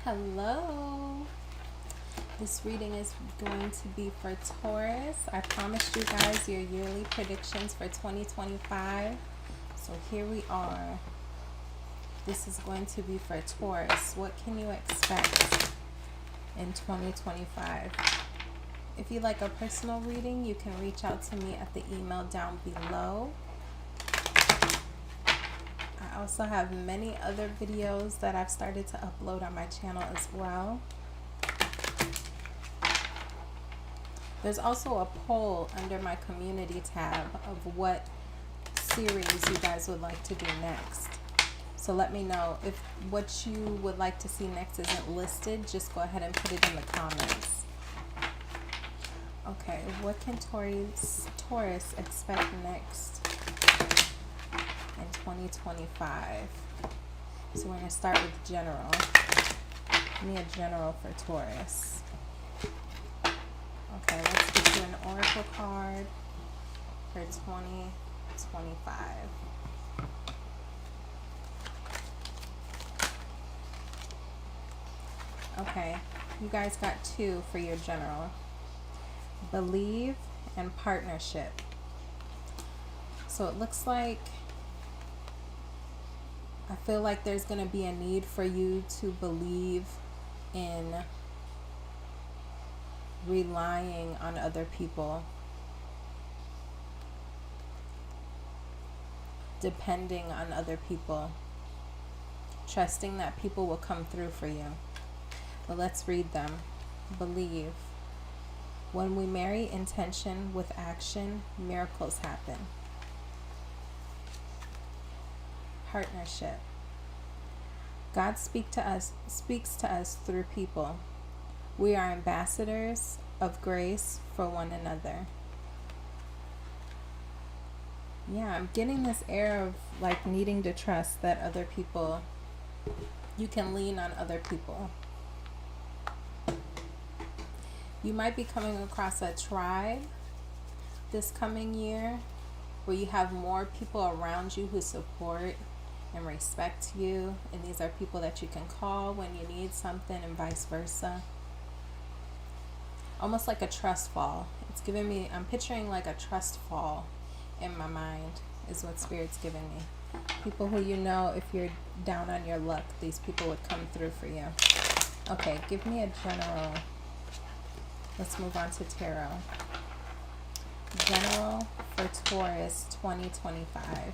Hello. This reading is going to be for Taurus. I promised you guys your yearly predictions for 2025. So here we are. This is going to be for Taurus. What can you expect in 2025? If you like a personal reading, you can reach out to me at the email down below. I also have many other videos that I've started to upload on my channel as well. There's also a poll under my community tab of what series you guys would like to do next. So let me know if what you would like to see next isn't listed. Just go ahead and put it in the comments. Okay, what can Taurus expect next in 2025? So we're going to start with general. Give me a general for Taurus. Okay, let's get you an oracle card for 2025. Okay, you guys got two for your general. Believe and partnership. So it looks like I feel like there's going to be a need for you to believe in relying on other people, depending on other people, trusting that people will come through for you. But let's read them. Believe. When we marry intention with action, miracles happen. Partnership. God speaks to us through people. We are ambassadors of grace for one another. Yeah, I'm getting this air of like needing to trust that other people, you can lean on other people. You might be coming across a tribe this coming year where you have more people around you who support and respect you, and these are people that you can call when you need something and vice versa. Almost like a trust fall. It's giving me, I'm picturing like a trust fall in my mind is what Spirit's giving me. People who you know, if you're down on your luck, these people would come through for you. Okay, give me a general. Let's move on to tarot. General for Taurus 2025.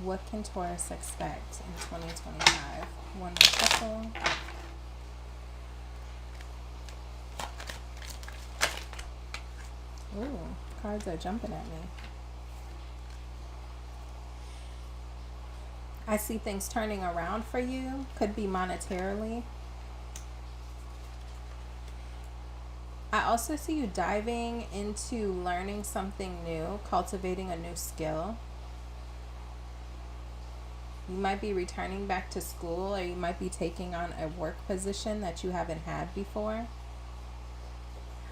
What can Taurus expect in 2025? One more shuffle. Ooh, cards are jumping at me. I see things turning around for you. Could be monetarily. I also see you diving into learning something new, cultivating a new skill. You might be returning back to school, or you might be taking on a work position that you haven't had before.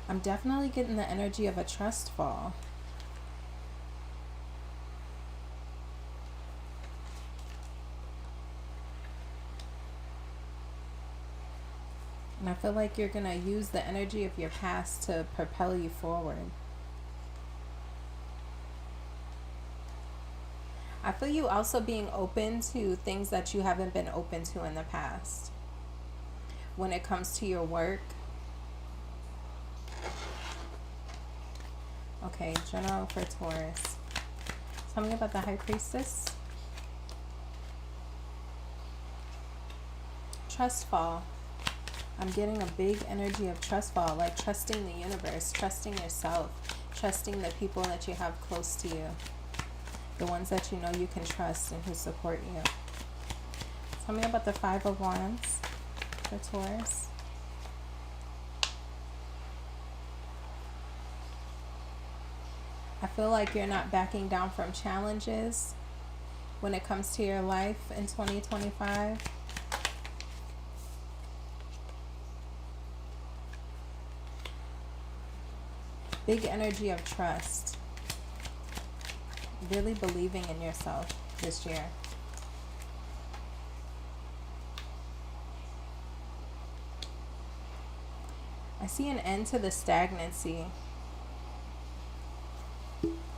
I'm definitely getting the energy of a trust fall. And I feel like you're going to use the energy of your past to propel you forward. I feel you also being open to things that you haven't been open to in the past. When it comes to your work. Okay, general for Taurus. Tell me about the High Priestess. Trust fall. I'm getting a big energy of trust fall, like trusting the universe, trusting yourself, trusting the people that you have close to you, the ones that you know you can trust and who support you. Tell me about the Five of Wands for Taurus. I feel like you're not backing down from challenges when it comes to your life in 2025. Big energy of trust. Really believing in yourself this year. I see an end to the stagnancy.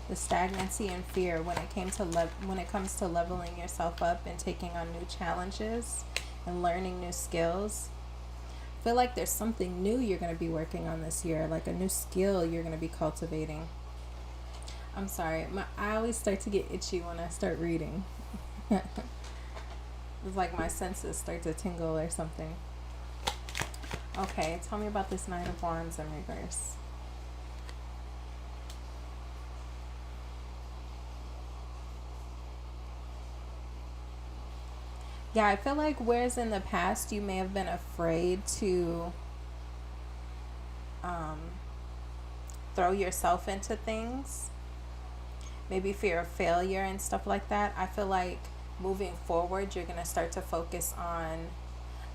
The stagnancy and fear when it comes to leveling yourself up and taking on new challenges and learning new skills. I feel like there's something new you're going to be working on this year, like a new skill you're going to be cultivating. I'm sorry, I always start to get itchy when I start reading. It's like my senses start to tingle or something. Okay, tell me about this Nine of Wands in reverse. Yeah, I feel like whereas in the past you may have been afraid to throw yourself into things, maybe fear of failure and stuff like that, I feel like moving forward you're going to start to focus on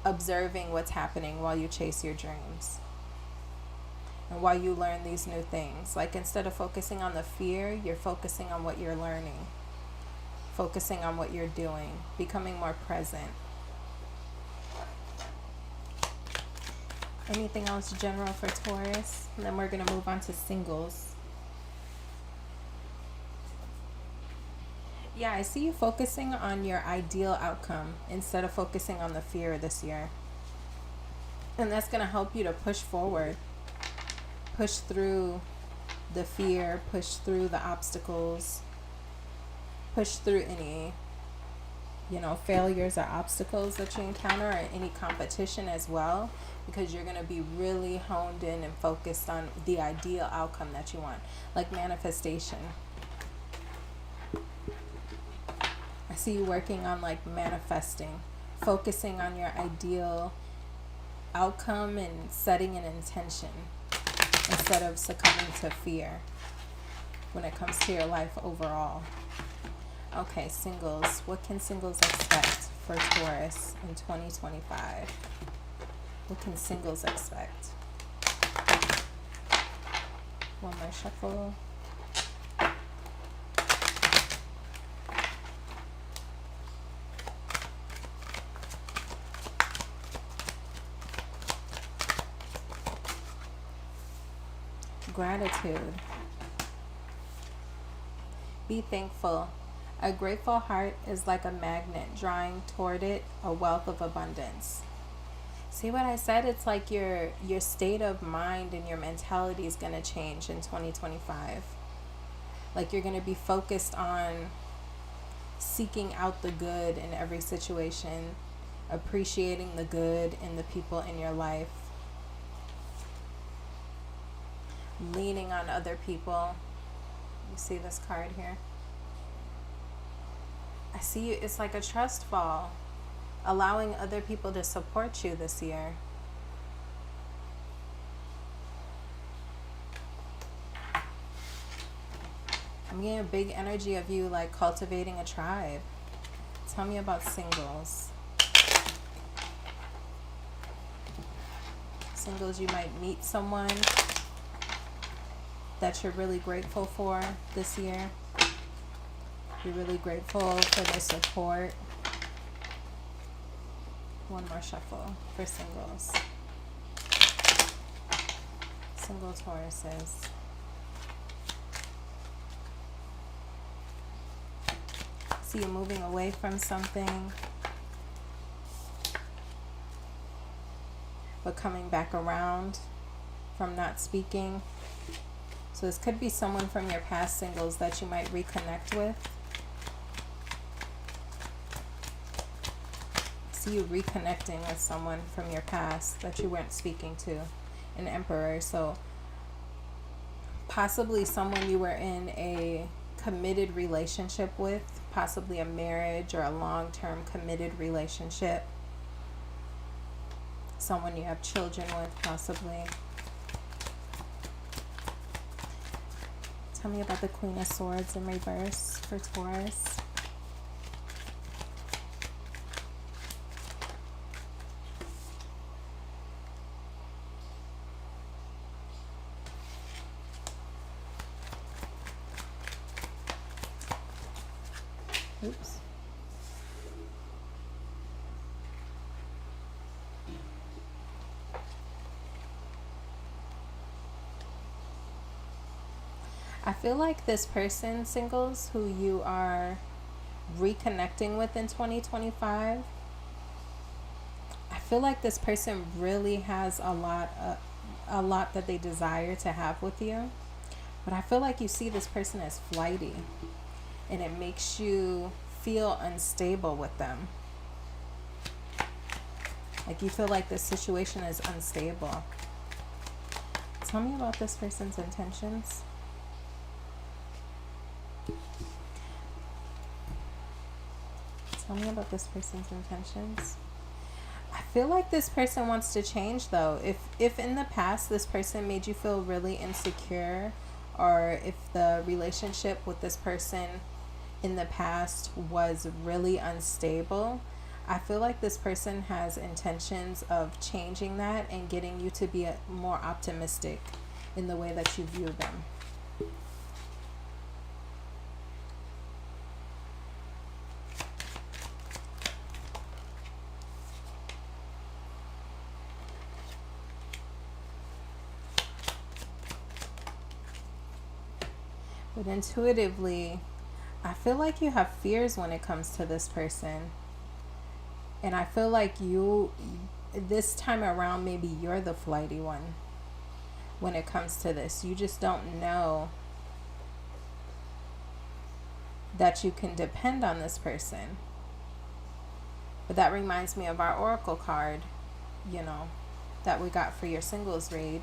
observing what's happening while you chase your dreams and while you learn these new things. Like instead of focusing on the fear, you're focusing on what you're learning, focusing on what you're doing, becoming more present. Anything else general for Taurus? And then we're going to move on to singles. Yeah, I see you focusing on your ideal outcome instead of focusing on the fear this year. And that's going to help you to push forward, push through the fear, push through the obstacles, push through any, failures or obstacles that you encounter, or any competition as well, because you're going to be really honed in and focused on the ideal outcome that you want, like manifestation. I see you working on like manifesting, focusing on your ideal outcome and setting an intention instead of succumbing to fear when it comes to your life overall. Okay, singles. What can singles expect for Taurus in 2025? What can singles expect? One more shuffle. Gratitude. Be thankful. A grateful heart is like a magnet, drawing toward it a wealth of abundance. See what I said? It's like your state of mind and your mentality is going to change in 2025. Like you're going to be focused on seeking out the good in every situation, appreciating the good in the people in your life, leaning on other people. You see this card here? I see you, it's like a trust fall, allowing other people to support you this year. I'm getting a big energy of you like cultivating a tribe. Tell me about singles. Singles, you might meet someone that you're really grateful for this year. You're really grateful for the support. One more shuffle for singles. Single Tauruses. See you moving away from something, but coming back around from not speaking. So this could be someone from your past, singles, that you might reconnect with. See you reconnecting with someone from your past that you weren't speaking to, an Emperor. So possibly someone you were in a committed relationship with, possibly a marriage or a long-term committed relationship. Someone you have children with, possibly. Tell me about the Queen of Swords in reverse for Taurus. Oops. I feel like this person, singles, who you are reconnecting with in 2025, I feel like this person really has a lot that they desire to have with you. But I feel like you see this person as flighty, and it makes you feel unstable with them. Like you feel like this situation is unstable. Tell me about this person's intentions. Tell me about this person's intentions. I feel like this person wants to change though. If in the past this person made you feel really insecure, or if the relationship with this person in the past was really unstable, I feel like this person has intentions of changing that and getting you to be more optimistic in the way that you view them. But intuitively, I feel like you have fears when it comes to this person. And I feel like this time around, maybe you're the flighty one when it comes to this. You just don't know that you can depend on this person. But that reminds me of our oracle card, that we got for your singles read.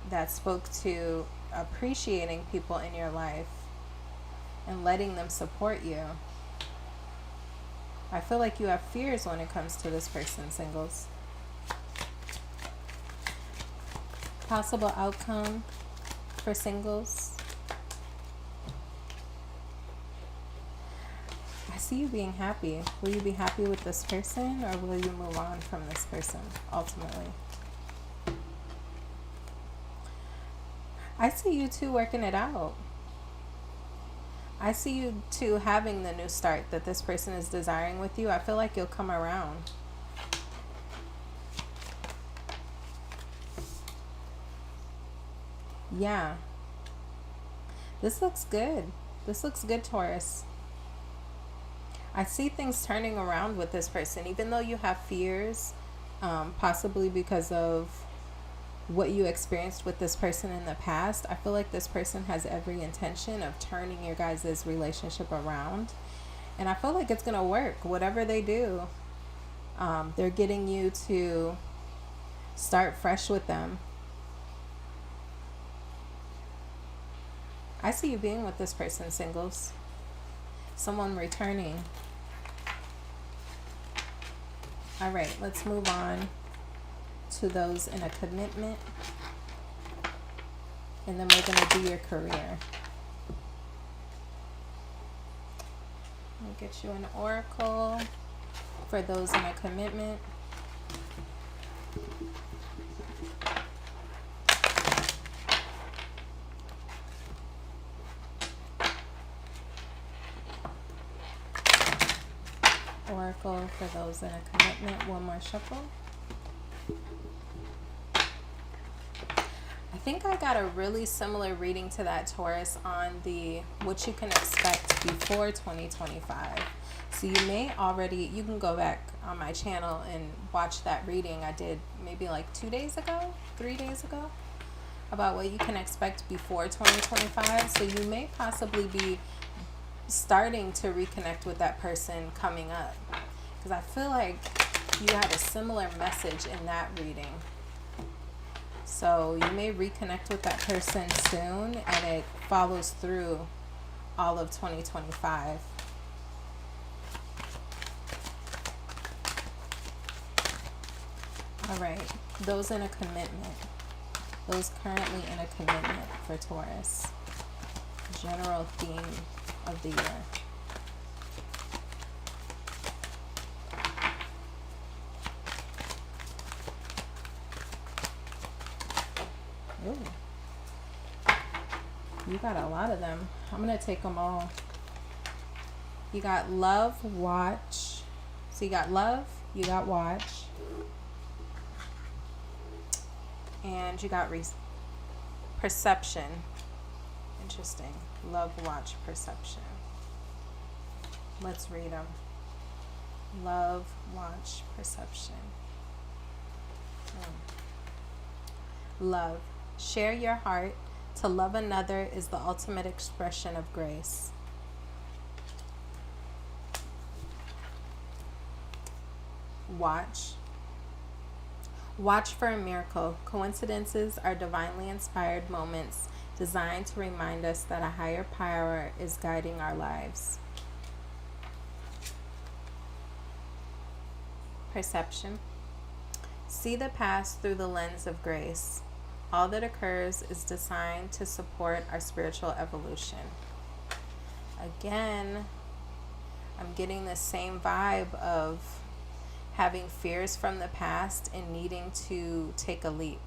That spoke to appreciating people in your life and letting them support you. I feel like you have fears when it comes to this person, singles. Possible outcome for singles. I see you being happy. Will you be happy with this person, or will you move on from this person ultimately? I see you two working it out. I see you two having the new start that this person is desiring with you. I feel like you'll come around. Yeah. This looks good. This looks good, Taurus. I see things turning around with this person, even though you have fears, possibly because of what you experienced with this person in the past. I feel like this person has every intention of turning your guys' relationship around, and I feel like it's gonna work. Whatever they do, they're getting you to start fresh with them. I see you being with this person, singles. Someone returning. All right, let's move on to those in a commitment, and then we're going to do your career. Let me get you an oracle for those in a commitment. Oracle for those in a commitment. One more shuffle. I think I got a really similar reading to that, Taurus, on the what you can expect before 2025. So you can go back on my channel and watch that reading I did maybe like 3 days ago, about what you can expect before 2025. So you may possibly be starting to reconnect with that person coming up, because I feel like you had a similar message in that reading. So you may reconnect with that person soon, and it follows through all of 2025. All right, those in a commitment, those currently in a commitment for Taurus. General theme of the year. Ooh. You got a lot of them. I'm going to take them all. You got love, watch. So you got love, you got watch. And you got Perception. Interesting. Love watch perception. Let's read them. Love watch perception. Love. Share your heart. To love another is the ultimate expression of grace. Watch. Watch for a miracle. Coincidences are divinely inspired moments designed to remind us that a higher power is guiding our lives. Perception. See the past through the lens of grace. All that occurs is designed to support our spiritual evolution. Again, I'm getting the same vibe of having fears from the past and needing to take a leap,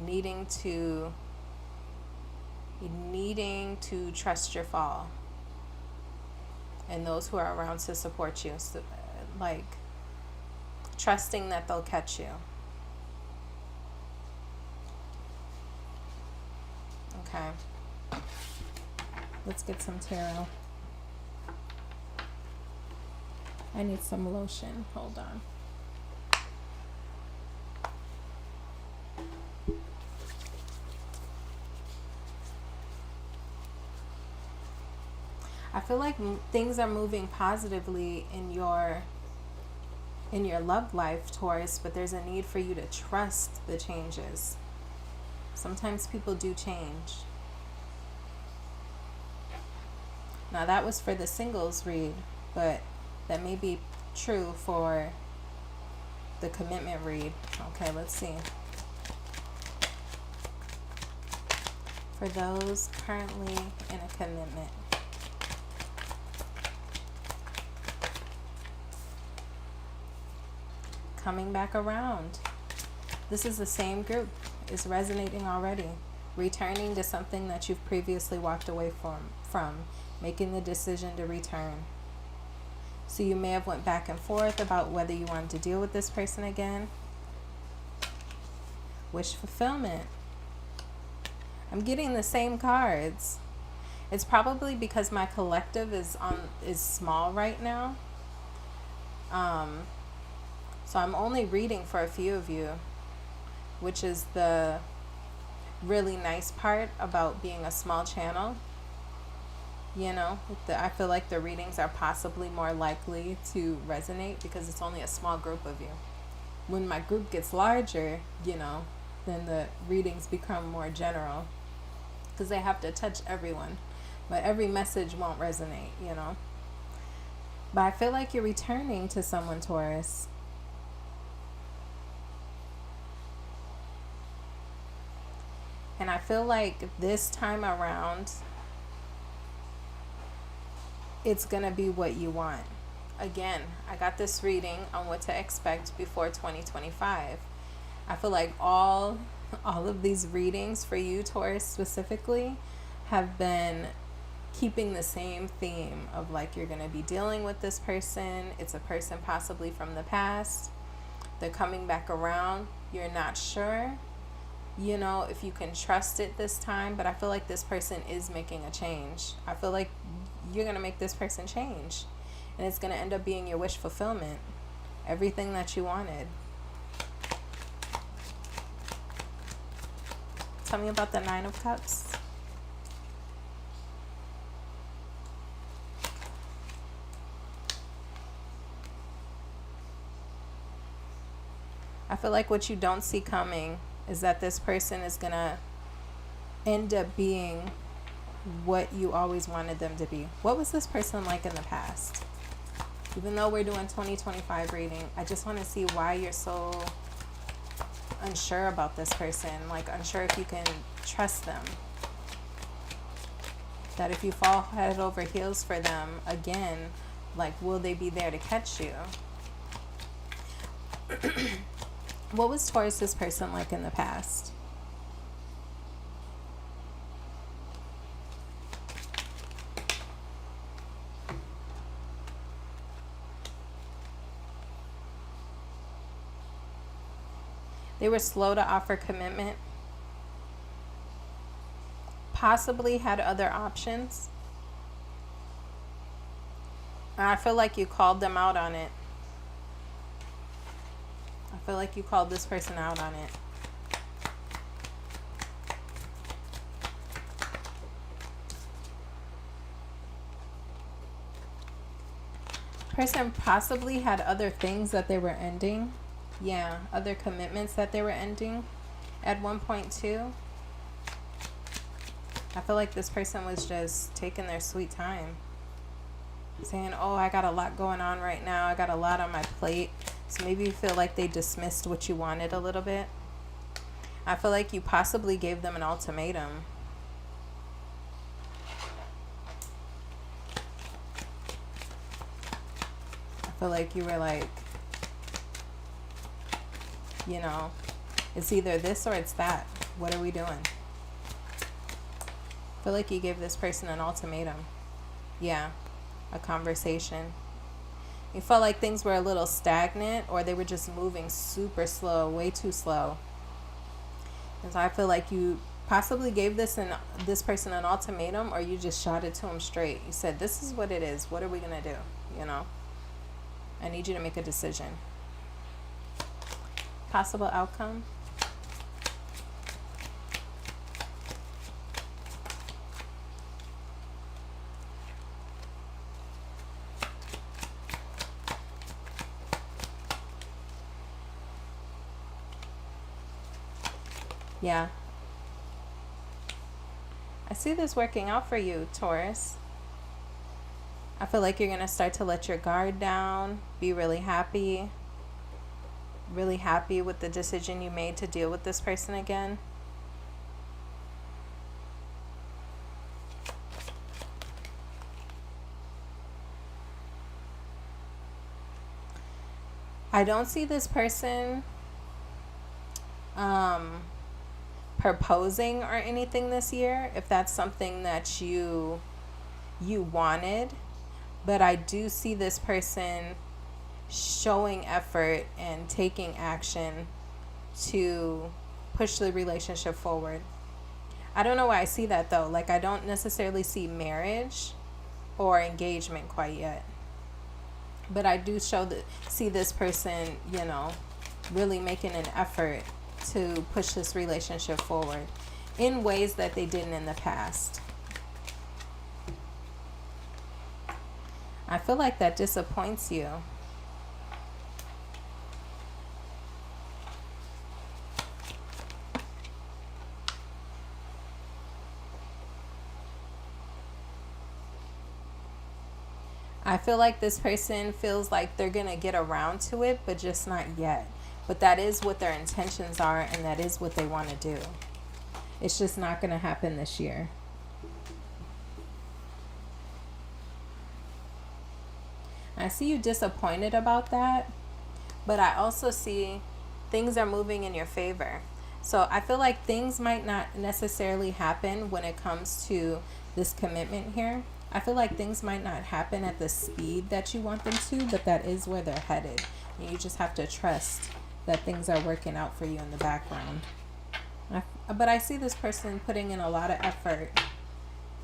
needing to trust your fall, and those who are around to support you, so, like trusting that they'll catch you. Okay, let's get some tarot. I need some lotion. Hold on. I feel like things are moving positively in your love life, Taurus, but there's a need for you to trust the changes. Sometimes people do change. Now that was for the singles read, but that may be true for the commitment read. Okay, let's see. For those currently in a commitment. Coming back around. This is the same group. It's resonating already. Returning to something that you've previously walked away from. Making the decision to return. So you may have went back and forth about whether you wanted to deal with this person again. Wish fulfillment. I'm getting the same cards. It's probably because my collective is small right now. So I'm only reading for a few of you, which is the really nice part about being a small channel. You know, I feel like the readings are possibly more likely to resonate because it's only a small group of you. When my group gets larger, you know, then the readings become more general because they have to touch everyone. But every message won't resonate, you know. But I feel like you're returning to someone, Taurus. And I feel like this time around, it's going to be what you want. Again, I got this reading on what to expect before 2025. I feel like all of these readings for you, Taurus, specifically, have been keeping the same theme of like you're going to be dealing with this person. It's a person possibly from the past. They're coming back around. You're not sure, you know, if you can trust it this time, but I feel like this person is making a change. I feel like you're going to make this person change, and it's going to end up being your wish fulfillment. Everything that you wanted. Tell me about the Nine of Cups. I feel like what you don't see coming is that this person is going to end up being what you always wanted them to be. What was this person like in the past? Even though we're doing 2025 reading, I just want to see why you're so unsure about this person. Like unsure if you can trust them. That if you fall head over heels for them again, like will they be there to catch you? What was Taurus's person like in the past? They were slow to offer commitment. possibly had other options. I feel like you called them out on it. I feel like you called this person out on it. Person possibly had other things that they were ending. Yeah, other commitments that they were ending at one point too. I feel like this person was just taking their sweet time. Saying, oh, I got a lot going on right now. I got a lot on my plate. So maybe you feel like they dismissed what you wanted a little bit. I feel like you possibly gave them an ultimatum. I feel like you were like, you know, it's either this or it's that. What are we doing? I feel like you gave this person an ultimatum. Yeah. A conversation. You felt like things were a little stagnant, or they were just moving super slow, way too slow. And so I feel like you possibly gave this person an ultimatum, or you just shot it to him straight. You said, this is what it is. What are we going to do? You know, I need you to make a decision. Possible outcome. Yeah. I see this working out for you, Taurus. I feel like you're going to start to let your guard down, be really happy with the decision you made to deal with this person again. I don't see this person proposing or anything this year, if that's something that you wanted, but I do see this person showing effort and taking action to push the relationship forward. I don't know why I see that though. Like, I don't necessarily see marriage or engagement quite yet, but I do see this person, you know, really making an effort to push this relationship forward in ways that they didn't in the past. I feel like that disappoints you. I feel like this person feels like they're going to get around to it, but just not yet. But that is what their intentions are, and that is what they want to do. It's just not going to happen this year. I see you disappointed about that, but I also see things are moving in your favor. So I feel like things might not necessarily happen when it comes to this commitment here. I feel like things might not happen at the speed that you want them to, but that is where they're headed. And you just have to trust that things are working out for you in the background. But I see this person putting in a lot of effort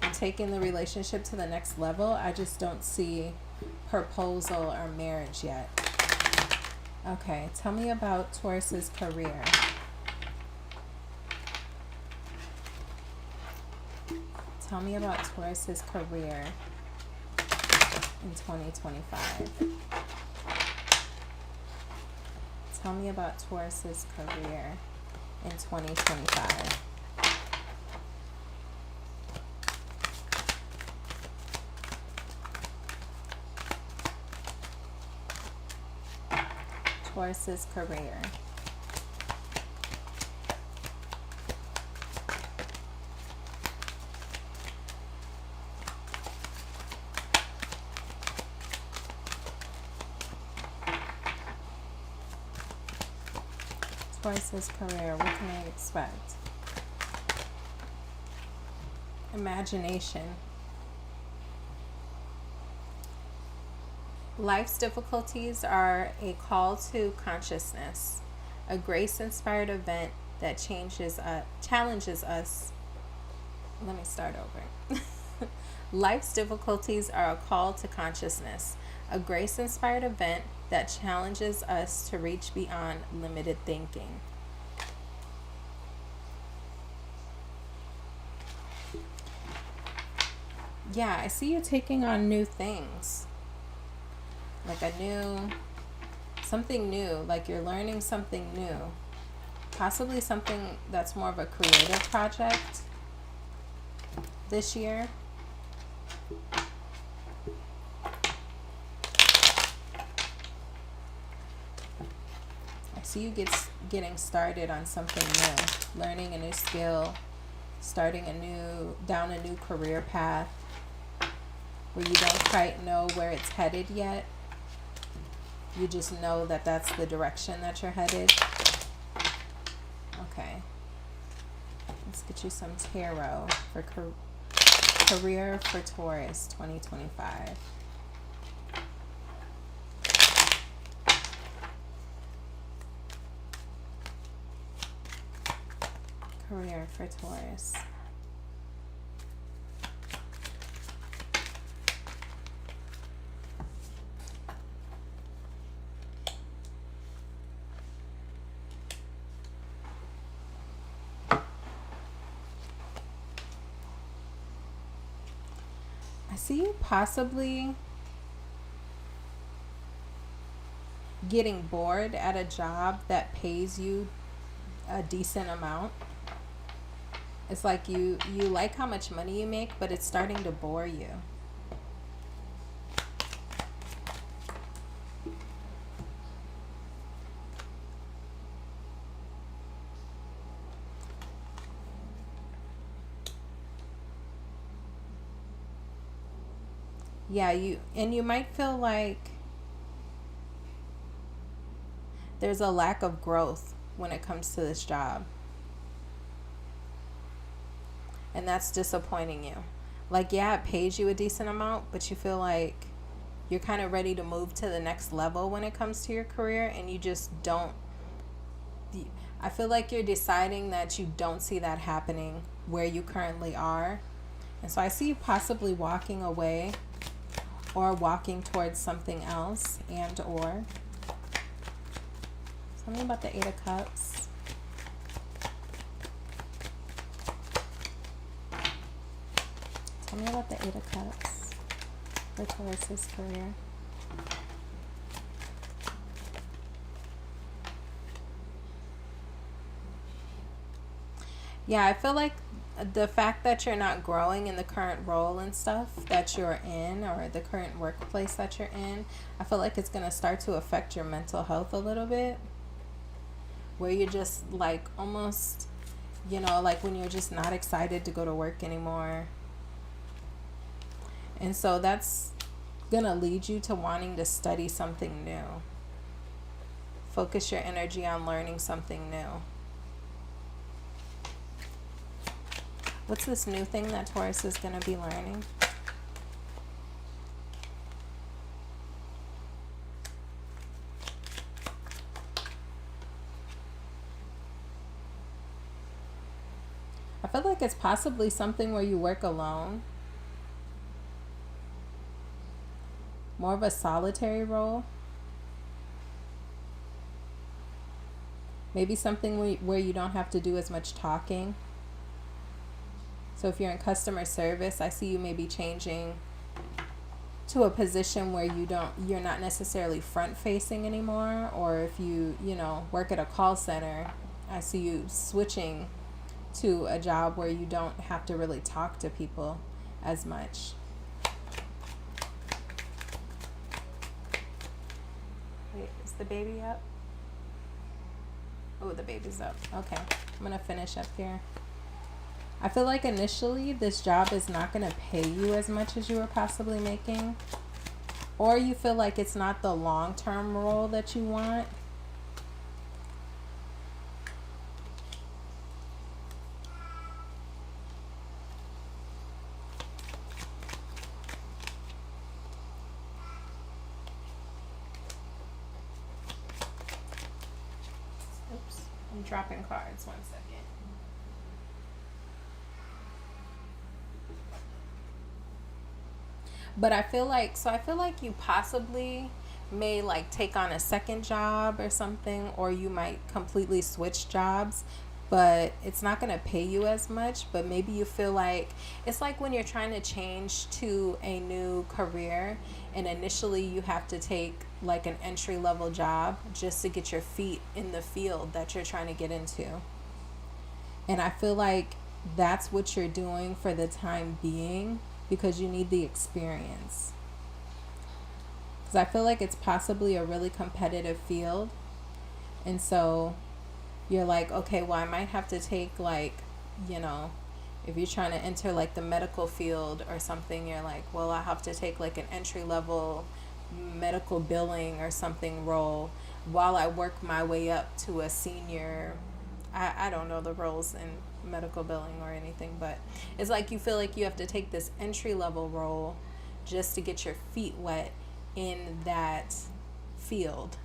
and taking the relationship to the next level. I just don't see proposal or marriage yet. Okay, tell me about Taurus's career. Tell me about Taurus's career in 2025. Tell me about Taurus's career in 2025. Taurus's career. Taurus's career, what can I expect? Imagination. Life's difficulties are a call to consciousness, a grace-inspired event that challenges us Let me start over. Life's difficulties are a call to consciousness, a grace-inspired event that challenges us to reach beyond limited thinking. Yeah, I see you taking on new things. Like something new, like you're learning something new. Possibly something that's more of a creative project this year. I see you getting started on something new, learning a new skill, starting down a new career path where you don't quite know where it's headed yet. You just know that that's the direction that you're headed. Okay. Let's get you some tarot for career for Taurus 2025. Career for Taurus. I see you possibly getting bored at a job that pays you a decent amount. It's like you like how much money you make, but it's starting to bore you. Yeah, you might feel like there's a lack of growth when it comes to this job. And that's disappointing you. Like, yeah, it pays you a decent amount, but you feel like you're kind of ready to move to the next level when it comes to your career, and you just don't. I feel like you're deciding that you don't see that happening where you currently are. And so I see you possibly walking away or walking towards something else, and or something about the 8 of Cups. Tell me about the 8 of Cups for Taurus's career. Yeah, I feel like the fact that you're not growing in the current role and stuff that you're in, or the current workplace that you're in, I feel like it's going to start to affect your mental health a little bit. Where you're just like almost, like when you're just not excited to go to work anymore. And so that's going to lead you to wanting to study something new. Focus your energy on learning something new. What's this new thing that Taurus is going to be learning? I feel like it's possibly something where you work alone. More of a solitary role. Maybe something where you don't have to do as much talking. So if you're in customer service, I see you maybe changing to a position where you're not necessarily front facing anymore. Or if you work at a call center, I see you switching to a job where you don't have to really talk to people as much. Wait, is the baby up? Oh, the baby's up. Okay, I'm gonna finish up here. I feel like initially this job is not going to pay you as much as you were possibly making. Or you feel like it's not the long-term role that you want. Oops, I'm dropping cards. 1 second. But I feel like you possibly may like take on a second job or something, or you might completely switch jobs, but it's not going to pay you as much. But maybe you feel like it's like when you're trying to change to a new career, and initially you have to take like an entry level job just to get your feet in the field that you're trying to get into. And I feel like that's what you're doing for the time being because you need the experience. Because I feel like it's possibly a really competitive field. And so you're like, okay, well, I might have to take, like, you know, if you're trying to enter like the medical field or something, you're like, well, I have to take like an entry level medical billing or something role while I work my way up to a senior. I don't know the roles in medical billing or anything, but it's like you feel like you have to take this entry level role just to get your feet wet in that field.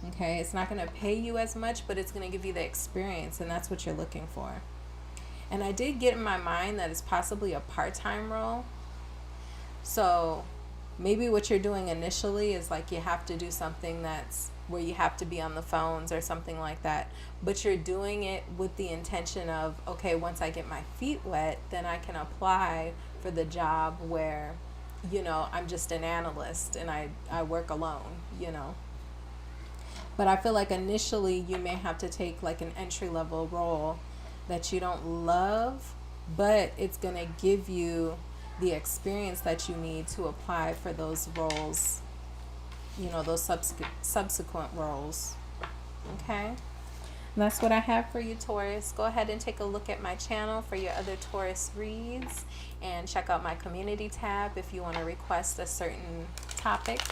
Okay, it's not going to pay you as much, but it's going to give you the experience, and that's what you're looking for. And I did get in my mind that it's possibly a part-time role. So maybe what you're doing initially is like you have to do something that's where you have to be on the phones or something like that. But you're doing it with the intention of, okay, once I get my feet wet, then I can apply for the job where, you know, I'm just an analyst and I work alone, you know. But I feel like initially you may have to take like an entry level role that you don't love, but it's going to give you the experience that you need to apply for those roles, you know, those subsequent roles. Okay? And that's what I have for you, Taurus. Go ahead and take a look at my channel for your other Taurus reads, and check out my community tab if you want to request a certain topic.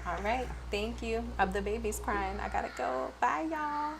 All right. Thank you. The baby's crying. I gotta go. Bye, y'all.